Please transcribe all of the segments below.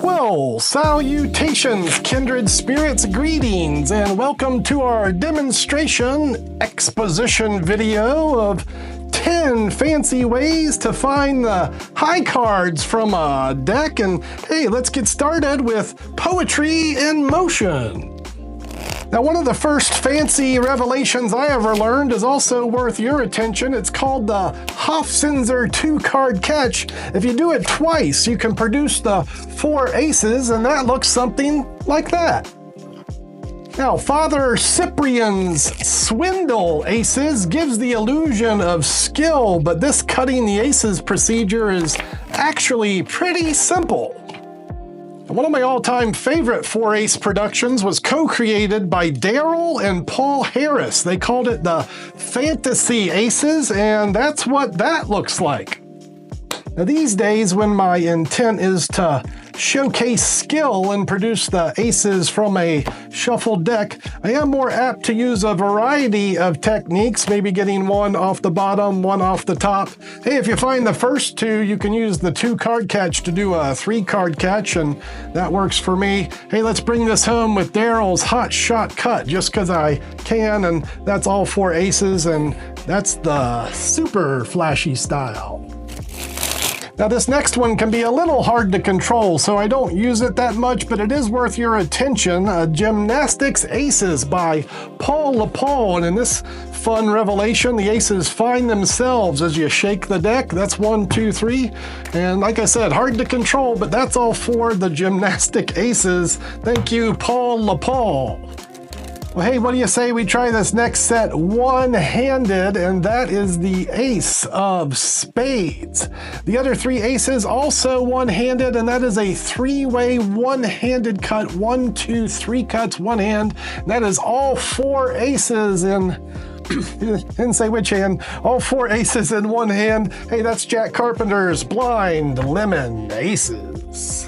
Well, salutations, kindred spirits, greetings, and welcome to our demonstration exposition video of 10 fancy ways to find the high cards from a deck. And hey, let's get started with poetry in motion. Now, one of the first fancy revelations I ever learned is also worth your attention. It's called the Hofzinser 2-card catch. If you do it twice, you can produce the 4 aces, and that looks something like that. Now, Father Cyprian's Swindle Aces gives the illusion of skill, but this cutting the aces procedure is actually pretty simple. One of my all-time favorite 4-ace productions was co-created by Daryl and Paul Harris. They called it the Fantasy Aces, and that's what that looks like. Now, these days, when my intent is to showcase skill and produce the aces from a shuffled deck, I am more apt to use a variety of techniques, maybe getting one off the bottom, one off the top. Hey, if you find the first two, you can use the 2-card catch to do a 3-card catch, and that works for me. Hey, let's bring this home with Daryl's hot shot cut, just because I can, and that's all 4 aces, and that's the super flashy style. Now, this next one can be a little hard to control, so I don't use it that much, but it is worth your attention. Gymnastic Aces by Paul LaPaul, and in this fun revelation, the aces find themselves as you shake the deck. That's 1, 2, 3, and like I said, hard to control, but that's all for the Gymnastic Aces. Thank you, Paul LaPaul. Well, hey, what do you say we try this next set one-handed, and that is the Ace of Spades. The other 3 aces also one-handed, and that is a 3-way one-handed cut. 1, 2, 3 cuts, one hand. That is all 4 aces in, didn't say which hand, all 4 aces in one hand. Hey, that's Jack Carpenter's Blind Lemon Aces.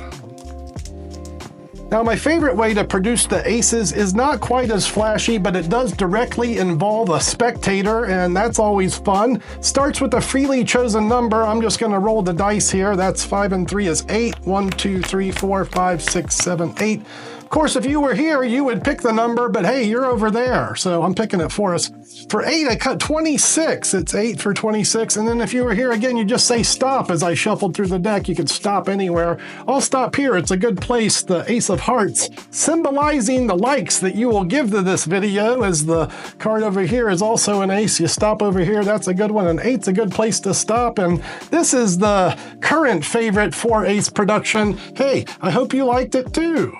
Now, my favorite way to produce the aces is not quite as flashy, but it does directly involve a spectator, and that's always fun. Starts with a freely chosen number. I'm just going to roll the dice here. That's 5 and 3 is 8. 1, 2, 3, 4, 5, 6, 7, 8. Of course, if you were here, you would pick the number, but hey, you're over there, so I'm picking it for us. For 8, I cut 26. It's 8 for 26, and then if you were here again, you just say stop. As I shuffled through the deck, you could stop anywhere. I'll stop here. It's a good place. The Ace of Hearts, symbolizing the likes that you will give to this video, as the card over here is also an ace. You stop over here, that's a good one, and 8's a good place to stop, and this is the current favorite 4-ace production. Hey, I hope you liked it too.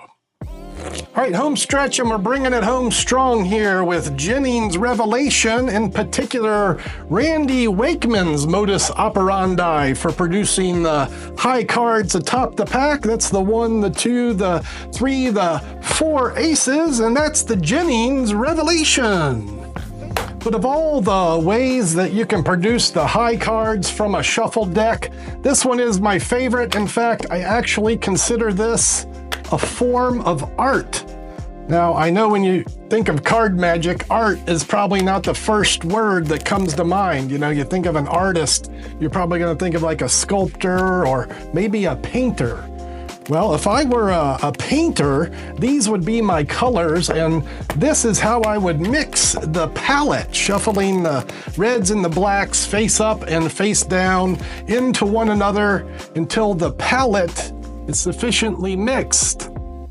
All right, home stretch, and we're bringing it home strong here with Jennings' revelation, in particular Randy Wakeman's modus operandi for producing the high cards atop the pack. That's the 1, the 2, the 3, the 4 aces, and that's the Jennings revelation. But of all the ways that you can produce the high cards from a shuffled deck, this one is my favorite. In fact, I actually consider this a form of art. Now, I know when you think of card magic, art is probably not the first word that comes to mind. You know, you think of an artist, you're probably going to think of like a sculptor or maybe a painter. Well, if I were a painter, these would be my colors, and this is how I would mix the palette, shuffling the reds and the blacks face up and face down into one another until the palette is sufficiently mixed.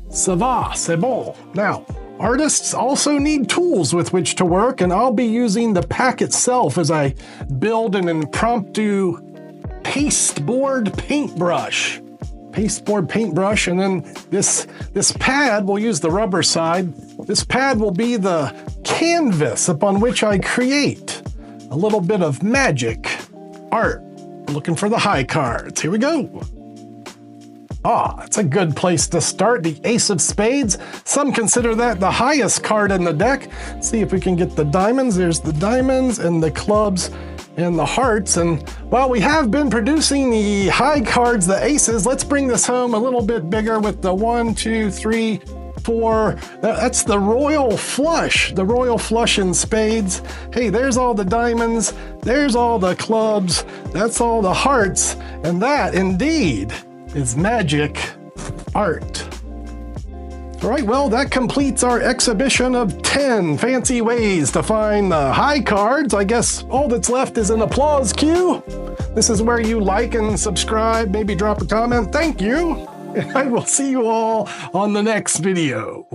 Ça va, c'est bon. Now, artists also need tools with which to work, and I'll be using the pack itself as I build an impromptu pasteboard paintbrush. And then this pad, we'll use the rubber side. This pad will be the canvas upon which I create a little bit of magic art. Looking for the high cards. Here we go. That's a good place to start. The Ace of Spades. Some consider that the highest card in the deck. Let's see if we can get the diamonds. There's the diamonds and the clubs and the hearts. And while we have been producing the high cards, the aces, let's bring this home a little bit bigger with the 1, 2, 3, 4. That's the royal flush. The royal flush in spades. Hey, there's all the diamonds. There's all the clubs. That's all the hearts. And that, indeed, is magic art. All right, well, that completes our exhibition of 10 fancy ways to find the high cards. I guess all that's left is an applause cue. This is where you like and subscribe, maybe drop a comment. Thank you, and I will see you all on the next video.